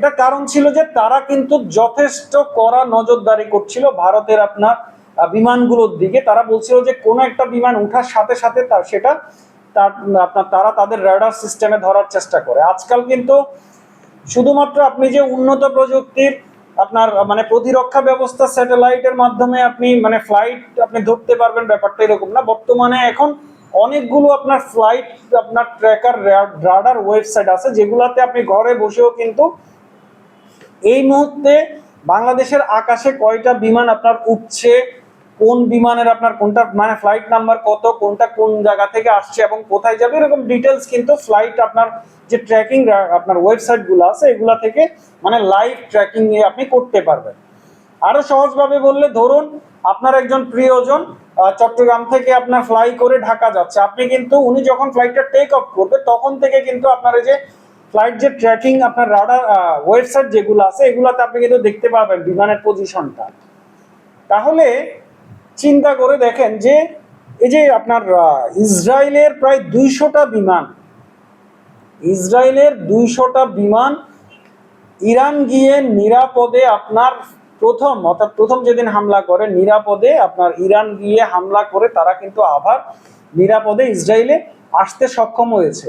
এটা কারণ ছিল যে তারা কিন্তু যথেষ্ট কড়া নজরদারি করছিল ভারতের আপনার বিমানগুলোর দিকে। তারা বলছিল যে কোনো একটা বিমান ওঠার সাথে সাথে সেটা তারা তাদের রাডার সিস্টেমে ধরার চেষ্টা করে। আজকাল কিন্তু শুধুমাত্র আপনি যে উন্নত প্রযুক্তির আপনার মানে প্রতিরক্ষা ব্যবস্থা স্যাটেলাইটের মাধ্যমে আপনি মানে ফ্লাইট আপনি ধরতে পারবেন, ব্যাপারটা এরকম না। বর্তমানে এখন অনেকগুলো আপনার ফ্লাইট আপনার ট্র্যাকার রাডার ওয়েবসাইট আছে, যেগুলাতে আপনি ঘরে বসেও কিন্তু এই মুহূর্তে বাংলাদেশের আকাশে কয়টা বিমান আপনার উঠছে, কোন বিমানের আপনার কোনটা মানে ফ্লাইট নাম্বার কত, কোনটা কোন জায়গা থেকে আসছে এবং কোথায় যাবে, এরকম ডিটেলস কিন্তু ফ্লাইট আপনার যে ট্র্যাকিং আপনার ওয়েবসাইট গুলো আছে এগুলা থেকে মানে লাইভ ট্র্যাকিং এ আপনি করতে পারবেন। আরো সহজভাবে বললে ধরুন আপনার একজন প্রিয়জন চট্টগ্রাম থেকে আপনার ফ্লাই করে ঢাকা যাচ্ছে, আপনি কিন্তু উনি যখন ফ্লাইটটা টেক অফ করবে তখন থেকে কিন্তু আপনার এই যে ফ্লাইট যে ট্র্যাকিং আপনার রাডার ওয়েবসাইট যেগুলো আছে এগুলাতে আপনি কিন্তু দেখতে পাবেন বিমানের পজিশনটা। তাহলে চিন্তা করে দেখেন যে এই যে আপনার ইসরায়েলের প্রায় 200টা বিমান, ইসরায়েলের 200টা বিমান ইরান গিয়ে নিরাপদে আপনার প্রথম যেদিন হামলা করে নিরাপদে আপনার ইরান গিয়ে হামলা করে তারা কিন্তু আবার নিরাপদে ইসরায়েলে আসতে সক্ষম হয়েছে।